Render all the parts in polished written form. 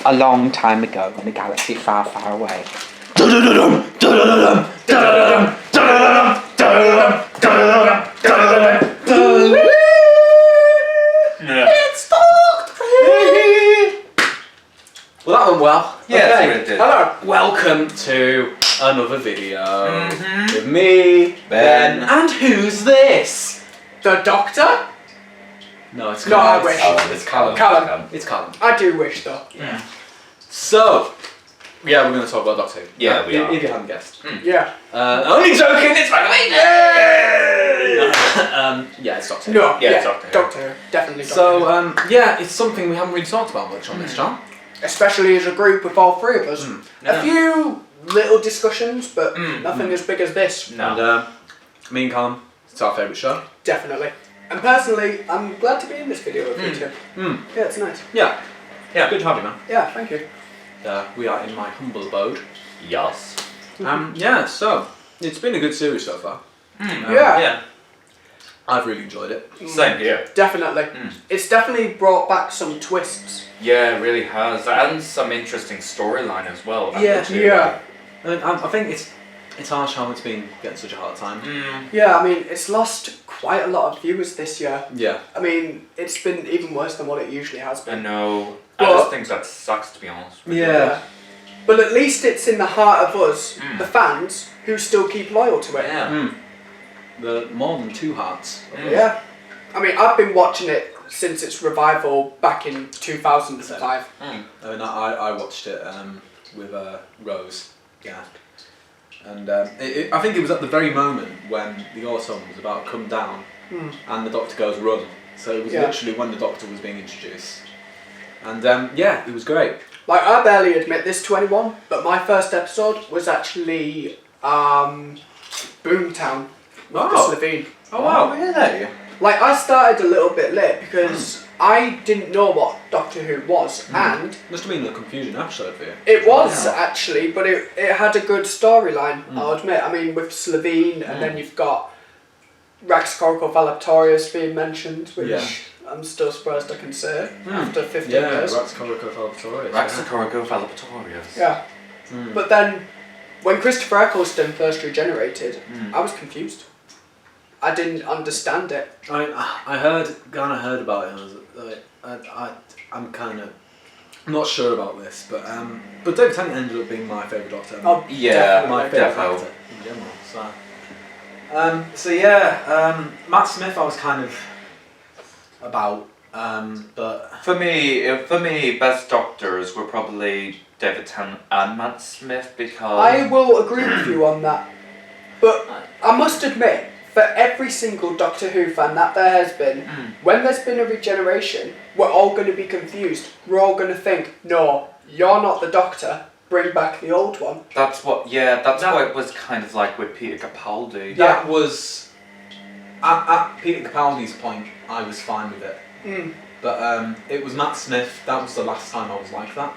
a long time ago in a galaxy far, far away. It's Doctor Who. Well, that went well. Yeah, okay. it did. Hello. Welcome to another video with me, Ben, and who's this? The Doctor? No, it's No, Callum. I wish. It's Callum. Callum. It's Callum. I do wish though. Yeah. So, yeah, we're going to talk about Doctor Who. Yeah, we are. If you haven't guessed. Yeah. Only joking, it's Revelation! Yeah, it's Doctor Who. No. Yeah, Doctor Who. Doctor Who. Definitely Doctor So, yeah, it's something we haven't really talked about much on this channel. Who. Especially as a group with all three of us. Yeah. A few little discussions, but nothing as big as this. No. And me and Callum, it's our favourite show. Definitely. And personally, I'm glad to be in this video with you two. Yeah, it's nice. Yeah. Yeah. Good to have you, man. Yeah, thank you. We are in my humble abode. Yes. Yeah, so, it's been a good series so far. Yeah. Yeah. I've really enjoyed it. Same here. Definitely. It's definitely brought back some twists. Yeah, it really has, and some interesting storyline as well. Yeah. I think it's harsh how it's been getting such a hard time. Yeah, I mean, it's lost quite a lot of viewers this year. Yeah. I mean, it's been even worse than what it usually has I been. know. I But- just think that sucks, to be honest. Yeah. But at least it's in the heart of us, the fans, who still keep loyal to it. Yeah. The more than two hearts. Yeah. I mean, I've been watching it since its revival back in 2005. I mean, I watched it with Rose. Yeah. And I think it was at the very moment when the autumn was about to come down and the Doctor goes run. So it was literally when the Doctor was being introduced. And yeah, it was great. Like, I barely admit this to anyone, but my first episode was actually Boomtown with the Slovene. Oh wow. Really? Like, I started a little bit late because I didn't know what Doctor Who was, and Must have been a confusing episode for you. it was actually, but it had a good storyline, I'll admit. I mean, with Slovene, and then you've got Rex Corcovaleptorius being mentioned, which I'm still surprised I can say after 15 years. Rex Corcovaleptorius. Raxacoricovaleptorius. Yeah. But then, when Christopher Eccleston first regenerated, I was confused. I didn't understand it. I heard about it. And I was I'm kind of not sure about this, but David Tennant ended up being my favourite Doctor. Oh, Yeah, my favourite defo. actor in general. So yeah, Matt Smith I was kind of about, but For me, best Doctors were probably David Tennant and Matt Smith because I will agree with you on that. But I must admit, for every single Doctor Who fan that there has been, when there's been a regeneration, we're all going to be confused. We're all going to think, no, you're not the Doctor, bring back the old one. that's what it was kind of like with Peter Capaldi. that was at Peter Capaldi's point. I was fine with it, but it was Matt Smith. That was the last time I was like that.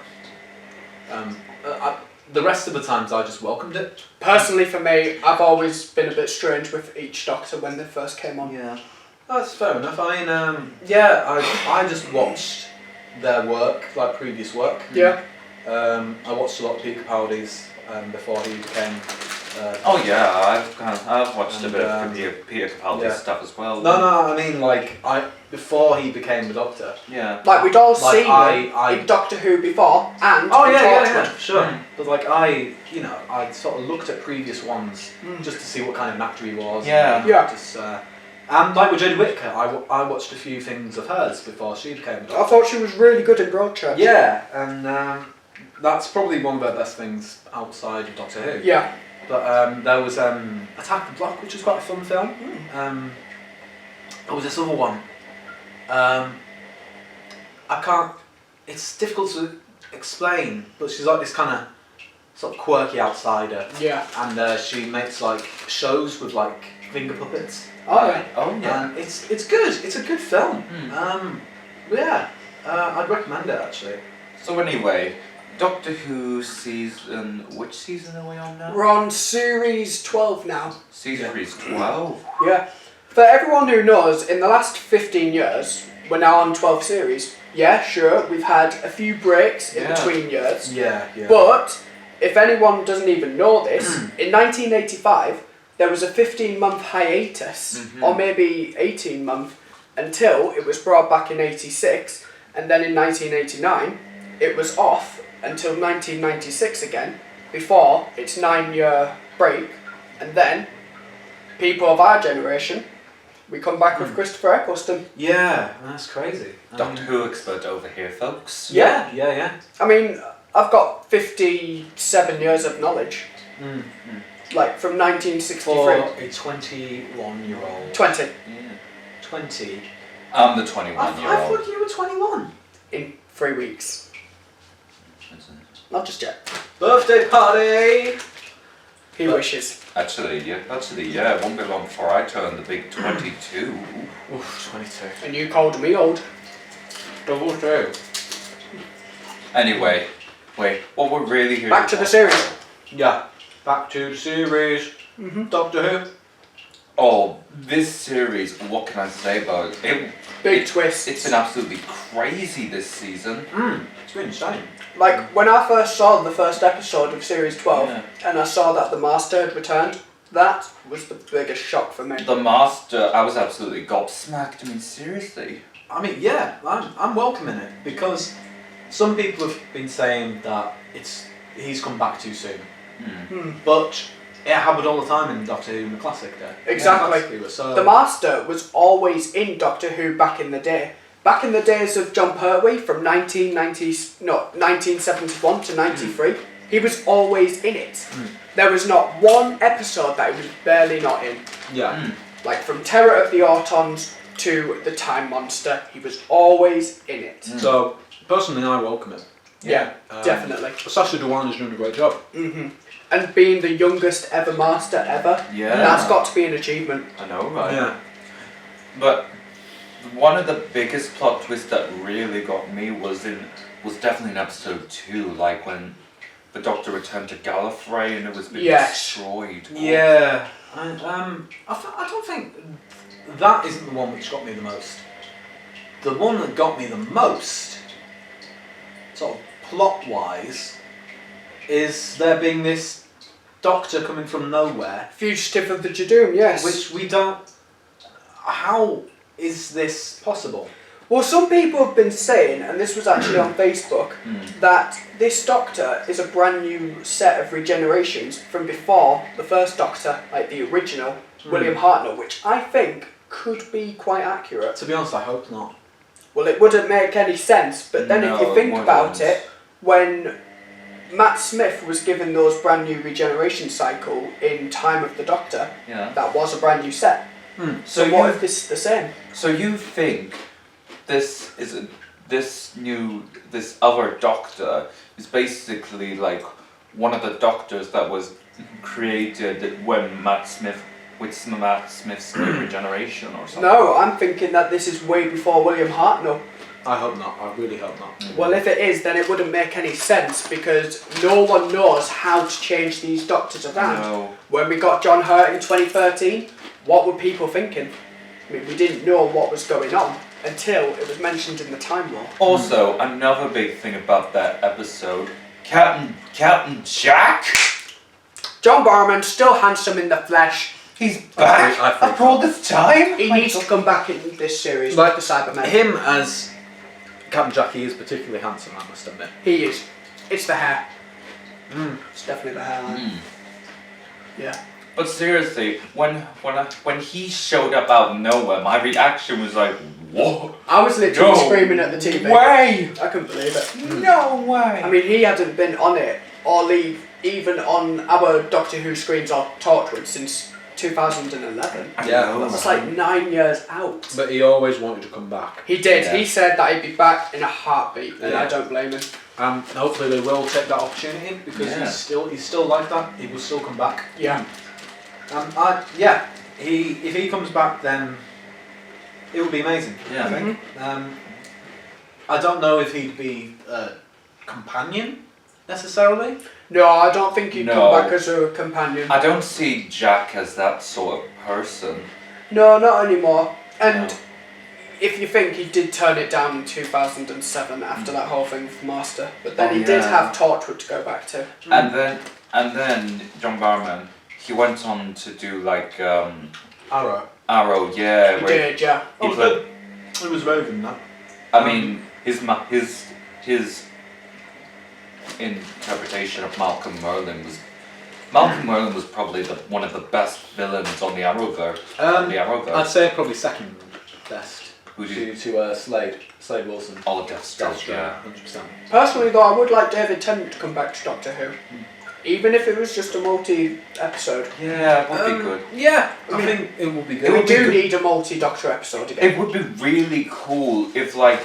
The rest of the times I just welcomed it. Personally, for me, I've always been a bit strange with each Doctor when they first came on. Yeah, that's fair enough. I mean, I just watched their work, like previous work. Yeah. I watched a lot of Peter Capaldi's before he became. Oh yeah, I've watched a And, bit of Peter Capaldi's stuff as well. No, I mean before he became the Doctor. Yeah. Like, we'd all Like, seen I- in Doctor Who before, and Oh we talked yeah, about- sure. But like I sort of looked at previous ones just to see what kind of actor he was. Yeah. And, Yeah. Just, and like with Jodie Whittaker, I watched a few things of hers before she became the I Doctor. thought she was really good in Broadchurch. Yeah, and that's probably one of her best things outside of Doctor Who. Yeah. But there was Attack the Block, which was quite a fun film. There was this other one. It's difficult to explain, but she's like this kind of sort of quirky outsider. Yeah. And she makes like shows with like finger puppets. Oh, yeah. Oh yeah. And it's good. It's a good film. Yeah. I'd recommend it actually. So anyway, Doctor Who season. Which season are we on now? We're on series 12 now. Series 12. Yeah. For everyone who knows, in the last 15 years, we're now on 12 series. Yeah, sure, we've had a few breaks in Yeah. between years. Yeah, yeah. But if anyone doesn't even know this, in 1985 there was a 15-month hiatus, or maybe 18-month, until it was brought back in 86, and then in 1989 it was off until 1996 again, before its 9-year break, and then people of our generation, we come back with Christopher Eccleston. Yeah, that's crazy. Doctor Who expert over here, folks. Yeah, yeah, yeah. I mean, I've got 57 years of knowledge, like from 1963. For a 21-year-old. 20 Yeah. 20. I'm the I 21-year-old. thought you were 21. in 3 weeks. Not just yet. Birthday party! He wishes. Actually, yeah, it won't be long before I turn the big 22. Oof, 22. And you called me old. Double true. Anyway, wait, what we're really here Back to the talk series. about- Yeah, back to the series. Doctor Who. Oh, this series, what can I say about it? Big twist. It's been absolutely crazy this season. It's been insane. Like, when I first saw the first episode of Series 12, Yeah. and I saw that the Master had returned, that was the biggest shock for me. The Master, I was absolutely gobsmacked. I mean, seriously. I mean, yeah, I'm welcoming it because some people have been saying that he's come back too soon, but it happened all the time in Doctor Who in the classic day. Exactly. Yeah, so The Master was always in Doctor Who back in the day. Back in the days of John Pertwee from 1971 to 93, he was always in it. There was not one episode that he was barely not in. yeah, Like from Terror of the Autons to The Time Monster, he was always in it. So personally, I welcome it. Yeah, definitely. Sacha Dhawan is doing a great job. And being the youngest ever Master ever, Yeah. that's got to be an achievement. I know, right? Yeah. But one of the biggest plot twists that really got me was definitely in episode 2, like when the Doctor returned to Gallifrey and it was being destroyed. Yeah, I don't think that isn't the one which got me the most. The one that got me the most, sort of plot-wise, is there being this Doctor coming from nowhere, Fugitive of the Judoon, yes. which we don't. How is this possible? Well, some people have been saying, and this was actually on Facebook, that this Doctor is a brand new set of regenerations from before the first Doctor, like the original, William Hartnell, which I think could be quite accurate. To be honest, I hope not. Well, it wouldn't make any sense, but then if No, you it think about wouldn't. it, when Matt Smith was given those brand new regeneration cycle in Time of the Doctor, Yeah. that was a brand new set. So what if this is the same? So you think this other Doctor is basically like one of the Doctors that was created when Matt Smith's regeneration or something? No, I'm thinking that this is way before William Hartnell. I hope not. I really hope not. Well, if it is, then it wouldn't make any sense because no one knows how to change these Doctors around. No. When we got John Hurt in 2013, what were people thinking? I mean, we didn't know what was going on until it was mentioned in the Time War. Also, another big thing about that episode, Captain Jack. John Barrowman's still handsome in the flesh. He's back I think after all this time. He needs to come back in this series Like, with the Cybermen. Him as Captain Jackie is particularly handsome, I must admit. He is. It's the hair. It's definitely the hairline. Yeah. But seriously, when he showed up out of nowhere, my reaction was like, "What? I was literally No screaming at the TV. way! I couldn't believe it. No way!" I mean, he hadn't been on it or even on our Doctor Who screens or talked with since 2011. Yeah, That's like 9 years out. But he always wanted to come back. He did. Yeah. He said that he'd be back in a heartbeat, and I Yeah. don't blame him. Hopefully they will take that opportunity because Yeah. he's still like that. He will still come back. Yeah. If he comes back, then it would be amazing. Yeah. I think. I don't know if he'd be a companion necessarily. No, I don't think he'd No. come back as a companion. I don't see Jack as that sort of person. No, not anymore. And No. if you think he did turn it down in 2007 after that whole thing with Master, but then he did have Torchwood to go back to. And then John Barrowman, he went on to do like Arrow. Arrow, yeah. He did, yeah. It was very good, that. I mean, his interpretation of Malcolm Merlin was probably one of the best villains on the Arrowverse. I'd say probably second best. Who do you? To Slade Wilson. All Deathstroke, yeah. 100%. Personally, though, I would like David Tennant to come back to Doctor Who. Even if it was just a multi-episode. Yeah, it would be good. Yeah, I think it would be good. We do need a multi-Doctor episode again. It would be really cool if like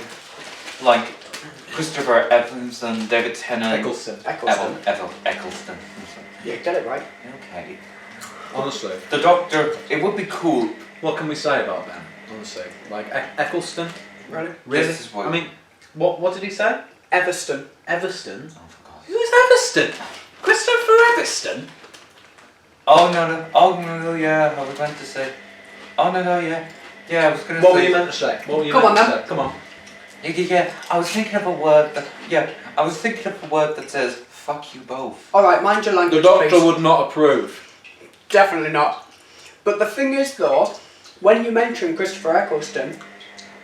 Christopher Eccleston, David Tennant, Eccleston. Eccleston. Yeah, get it right. Okay. Honestly. The Doctor. It would be cool. What can we say about them? Honestly, like Eccleston. Really? Really? This is what- I mean, what did he say? Everston. Everston. Oh, for God's Who's Everston? Christopher Everston. Oh no, yeah, I was meant to say. Oh no, yeah. Yeah, I was gonna What say. were you meant to say? What were you Come meant on, to then. say? Come on. Yeah, I was thinking of a word that says fuck you both. Alright, mind your language, The Doctor please. would not approve. Definitely not. But the thing is, though, when you mention Christopher Eccleston,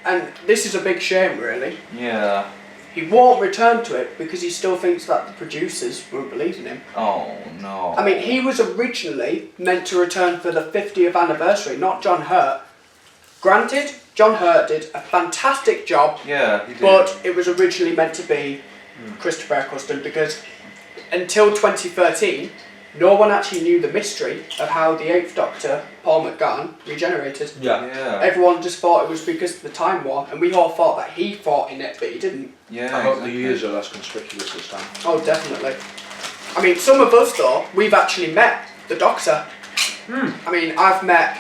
and this is a big shame, really, Yeah. he won't return to it because he still thinks that the producers won't believe in him. Oh no. I mean, he was originally meant to return for the 50th anniversary, not John Hurt. Granted, John Hurt did a fantastic job, Yeah, he did. but it was originally meant to be Christopher Eccleston because until 2013, no one actually knew the mystery of how the 8th Doctor, Paul McGann, regenerated. Yeah. Everyone just thought it was because of the Time War, and we all thought that he fought in it, but he didn't. Yeah. I hope exactly. the years are less conspicuous this time. Oh, definitely. I mean, some of us, though, we've actually met the Doctor. I mean, I've met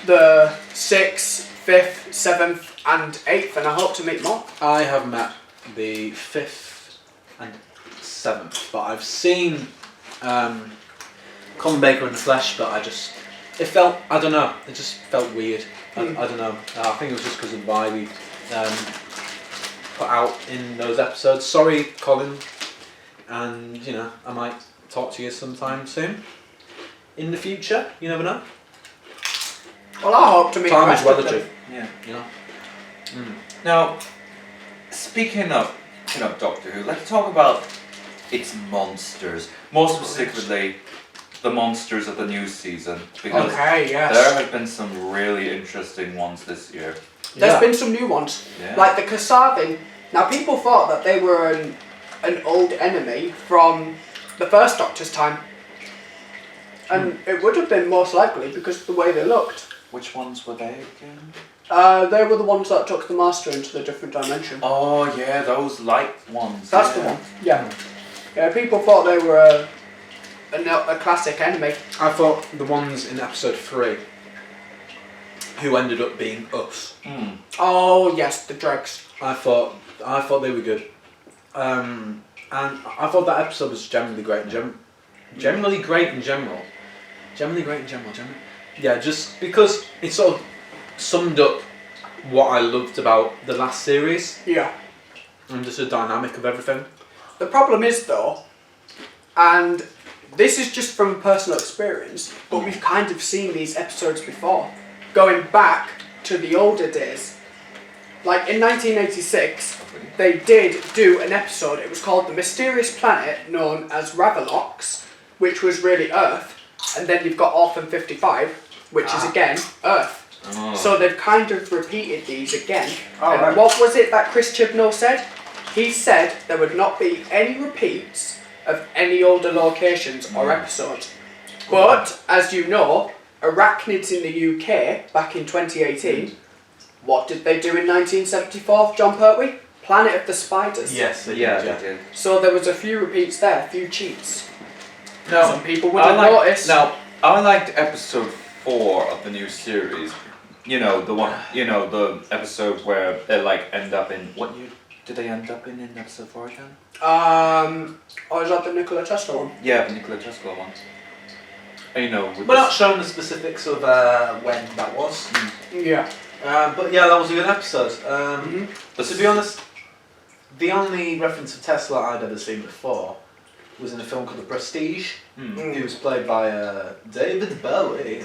the 6th, 5th, 7th, and 8th, and I hope to meet more. I have met the 5th and 7th, but I've seen Colin Baker in the flesh, but I don't know, it just felt weird. I don't know, I think it was just because of the vibe he put out in those episodes. Sorry, Colin, and you know, I might talk to you sometime soon. In the future, you never know. Well, I hope to meet the Time is rest of them. relative, Yeah. you know. Now, speaking of Doctor Who, let's talk about its monsters. More specifically, the monsters of the new season, because Okay, yes. there have been some really interesting ones this year. There's been some new ones, Yeah. like the Kasavin. Now, people thought that they were an old enemy from the first Doctor's time. And it would have been most likely because of the way they looked. Which ones were they again? They were the ones that took the Master into the different dimension. Oh yeah, those light ones. That's the one. Yeah. People thought they were a classic enemy. I thought the ones in episode 3 who ended up being us. Mm. Oh yes, the dregs. I thought they were good, and I thought that episode was generally great in generally great in general. Yeah, just because it sort of summed up what I loved about the last series Yeah. and just the dynamic of everything. The problem is though, and this is just from personal experience, but we've kind of seen these episodes before. Going back to the older days. Like in 1986, they did do an episode, it was called The Mysterious Planet, known as Ravelox, which was really Earth. And then you've got Orphan 55, which is again Earth. Oh. So they've kind of repeated these again. Oh, And right. what was it that Chris Chibnall said? He said there would not be any repeats of any older locations or episodes. But, as you know, Arachnids in the UK, back in 2018, what did they do in 1974, John Pertwee? Planet of the Spiders. Yes, they Yeah, did, they did. So there was a few repeats there, a few cheats. No, Some people wouldn't notice. Now, I liked episode 4 of the new series. You know, the one, the episode where they like end up in, what year did they end up in episode 4 again? Or is that the Nikola Tesla one? Yeah, the Nikola Tesla one. And, with We're not showing the specifics of when that was. Yeah. But yeah, that was a good episode. But To be honest, the only reference of Tesla I'd ever seen before was in a film called The Prestige. He was played by David Bowie.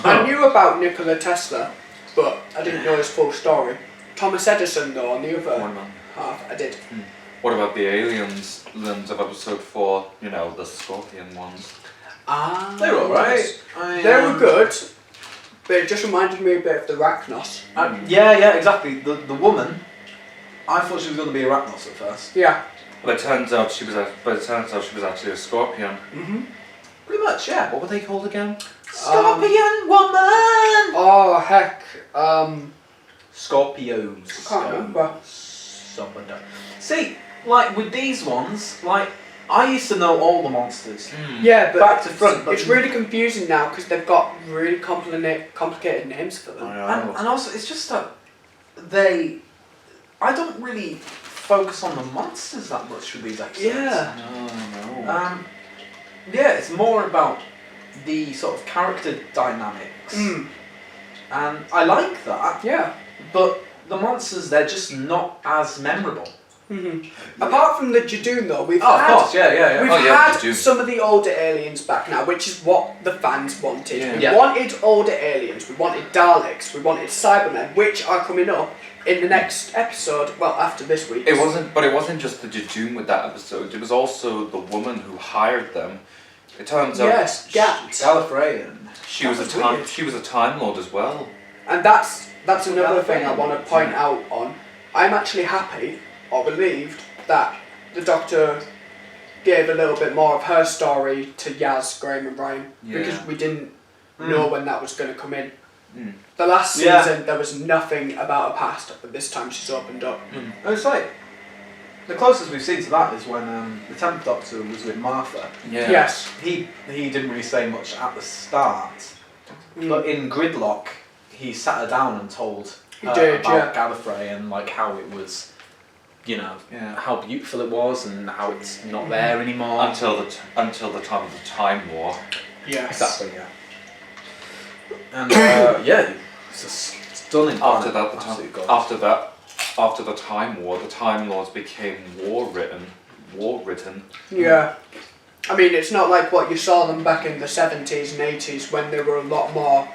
I knew about Nikola Tesla, but I didn't know his full story. Thomas Edison, though, on the other half, I did. What about the aliens of episode 4? You know, the scorpion ones. Ah, They were alright. They were good, but it just reminded me a bit of the Arachnos. Yeah, exactly. The woman, I thought she was going to be Arachnos at first. Yeah. But it turns out she was actually a scorpion. Pretty much, yeah. What were they called again? Scorpion woman! Oh heck, Scorpios. I can't remember. See, like with these ones, like I used to know all the monsters. Yeah, but Back to front, but it's really confusing now because they've got really complicated names for them. And also, it's just that I don't really focus on the monsters that much for these episodes. Yeah. No. Yeah, it's more about the sort of character dynamics. And I like that. Yeah. But the monsters, they're just not as memorable. Apart from the Jadoon, though, we've Of course, yeah. We've had some of the older aliens back now, which is what the fans wanted. We wanted older aliens, we wanted Daleks, we wanted Cybermen, which are coming up in the next episode, well, after this week. It wasn't just the Jadoon with that episode, it was also the woman who hired them. It turns out Gallifreyan. she was a Time Lord as well. And that's another thing I want to point out on. I'm actually happy or relieved that the Doctor gave a little bit more of her story to Yaz, Graham and Ryan because we didn't know when that was going to come in. The last season there was nothing about her past, but this time she's opened up. And it's like, the closest we've seen to that is when the 10th Doctor was with Martha. Yeah. Yes. He didn't really say much at the start, but in Gridlock he sat her down and told her about Gallifrey and like how it was, you know, how beautiful it was and how it's not there anymore. Until the time of the Time War. Yes. Exactly, yeah. And it's a stunning. After the Time War, the Time Lords became war-written. Yeah. I mean, it's not like what you saw them back in the 70s and 80s when they were a lot more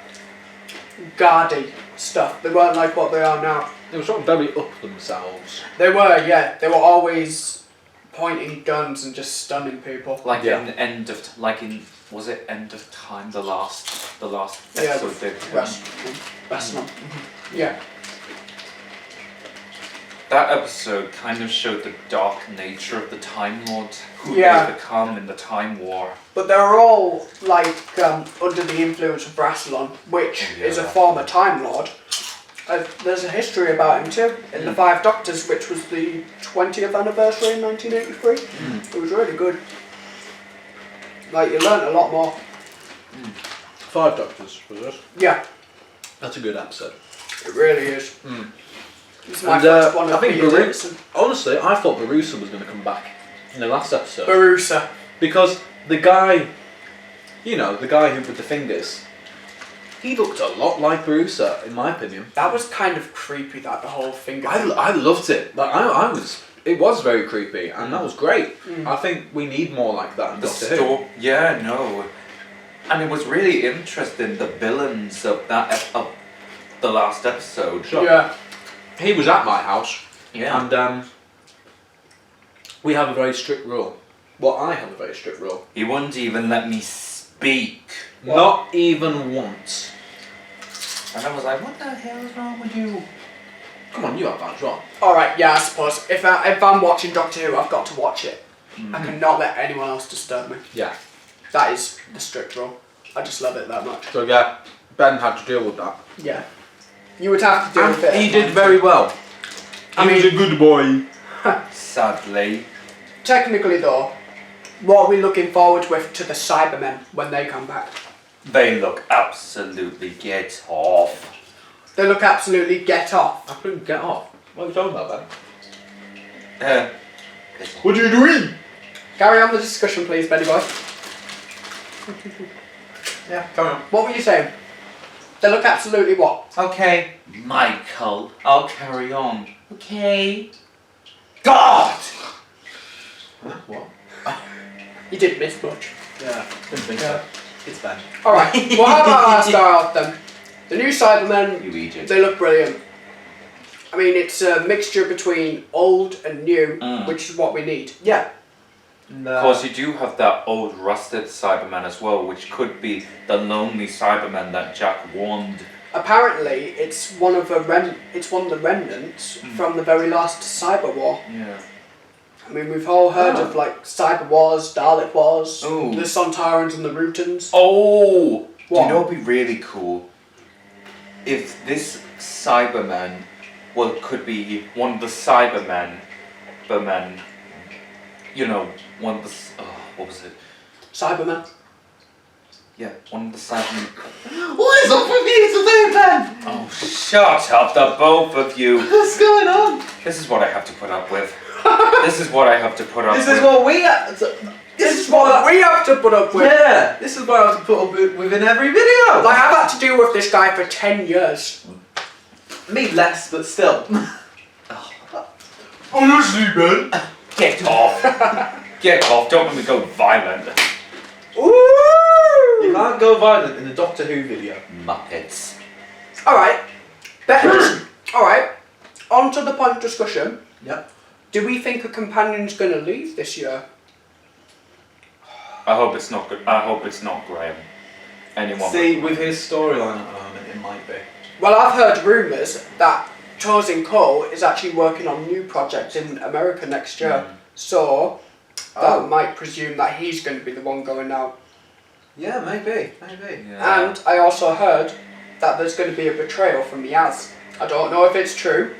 guardy stuff. They weren't like what they are now. They were sort of very up themselves. They were, yeah. They were always pointing guns and just stunning people. Like in End of Time, the last episode they Wrestling. Yeah. That episode kind of showed the dark nature of the Time Lords, who they become in the Time War. But they're all like under the influence of Rassilon, which is a former Time Lord. There's a history about him too, in the Five Doctors, which was the 20th anniversary in 1983. It was really good. Like, you learnt a lot more. 5 Doctors, was it? Yeah. That's a good episode. It really is. It's my first one. I think honestly, I thought Barusa was going to come back in the last episode. Barusa. Because the guy, you know, the guy who with the fingers, he looked a lot like Barusa, in my opinion. That was kind of creepy, that the whole finger. I loved it. Like it was very creepy, and that was great. I think we need more like that in Doctor Who. Yeah, no. And it was really interesting, the villains of the last episode. Sure. Yeah. He was at my house. Yeah. And we have a very strict rule. Well, I have a very strict rule. He wouldn't even let me speak. What? Not even once. And I was like, what the hell is wrong with you? Come on, you have that as well. Alright, yeah, I suppose. If I'm watching Doctor Who, I've got to watch it. I cannot let anyone else disturb me. Yeah. That is the strict rule. I just love it that much. So yeah, Ben had to deal with that. Yeah. You would have to do with it. He did very well. He was a good boy. Sadly. Technically though, what are we looking forward with to the Cybermen when they come back? They look absolutely get off. They look absolutely get off. I couldn't get off. What are you talking about, Ben? What are you doing? Carry on the discussion, please, Benny boy. Yeah, carry on. What were you saying? They look absolutely what? Okay, Michael, I'll carry on. Okay. God! What? You didn't miss much. Yeah, didn't think so. It's Ben. Alright, well how about I start off then? The new Cybermen, You Egypt. they look brilliant. I mean, it's a mixture between old and new, which is what we need. Yeah. Of course, you do have that old rusted Cyberman as well, which could be the lonely Cyberman that Jack warned. Apparently, it's one of the remnants from the very last Cyber War. Yeah. I mean, we've all heard of like Cyber Wars, Dalek Wars, Ooh. the Sontarans and the Rutans. Oh! What? Do you know what would be really cool? If this Cyberman, well, could be one of the Cybermen, you know, one of the, what was it? Cybermen. Yeah, one of the Cybermen. What is up with you today, Ben? Oh, shut up, the both of you. What's going on? This is what I have to put up with. This is what I have to put up with. This is what we have to, This is what we have to put up with. Yeah, this is what I have to put up with in every video. Like, I've had to deal with this guy for 10 years. Me less, but still. Honestly, Ben. Get off. Get off. Don't let me go violent. Ooh! You can't go violent in a Doctor Who video. Muppets. Alright. Alright. On to the point of discussion. Yep. Do we think a companion's going to leave this year? I hope it's not good. I hope it's not Graham. Anyone. See, with his storyline at the moment, it might be. Well, I've heard rumours that Chosen Cole is actually working on new projects in America next year. So, that might presume that he's going to be the one going out. Yeah, maybe. Yeah. And I also heard that there's going to be a betrayal from Yaz. I don't know if it's true,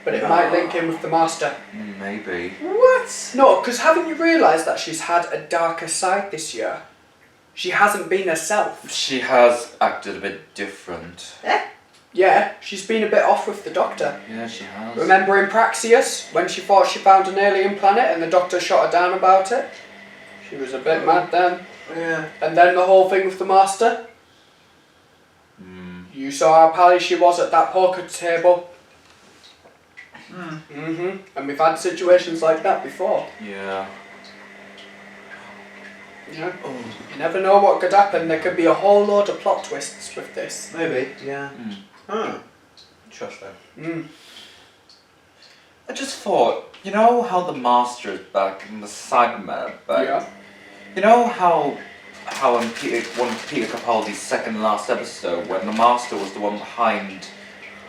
but it might link in with the Master. Maybe. What? No, because haven't you realised that she's had a darker side this year? She hasn't been herself. She has acted a bit different. Yeah, she's been a bit off with the Doctor. Yeah, she has. Remember in Praxeus, when she thought she found an alien planet and the Doctor shot her down about it? She was a bit mad then. Yeah. And then the whole thing with the Master. You saw how pally she was at that poker table. And we've had situations like that before. Yeah. Yeah. You never know what could happen. There could be a whole load of plot twists with this. Maybe. Yeah. Interesting. I just thought, you know how the Master is back in the Cyberman, but Yeah. you know how in one of Peter Capaldi's second last episode, when the Master was the one behind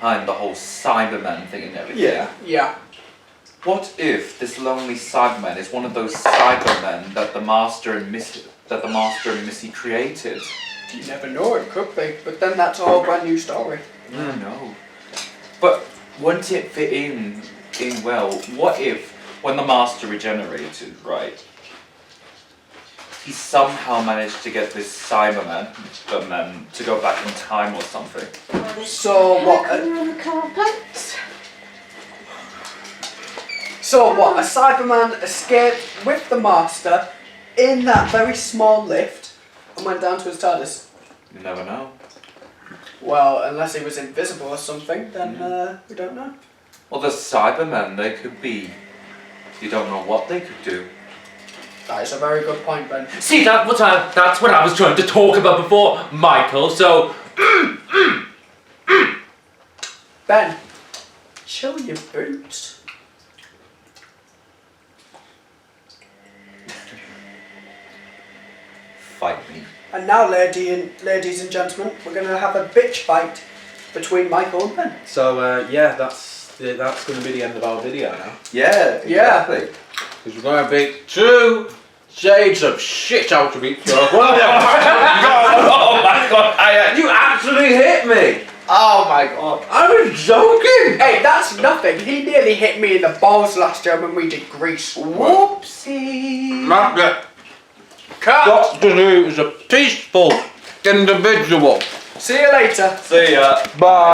the whole Cyberman thing and everything. Yeah. Yeah. What if this lonely Cyberman is one of those Cybermen that the Master and Missy created? You never know, it could be. But then that's a whole brand new story. I don't know. But wouldn't it fit in well? What if when the Master regenerated, right? He somehow managed to get this Cyberman to go back in time or something. So what? So what? A Cyberman escaped with the Master in that very small lift and went down to his TARDIS. You never know. Well, unless he was invisible or something, then we don't know. Well, the Cybermen, they could be. You don't know what they could do. That is a very good point, Ben. See, that's what I was trying to talk about before, Michael, so... Ben, chill your boots. Fight me. And now, ladies and gentlemen, we're going to have a bitch fight between Michael and Ben. So yeah, that's going to be the end of our video now. Yeah, exactly. Because we're going to be 2 shades of shit out of each other. Oh my god, You actually hit me! oh my god. I was joking! Hey, that's nothing. He nearly hit me in the balls last year when we did Grease. Whoopsie. Cut! Doctor Who is a peaceful individual. See you later. See ya. Bye.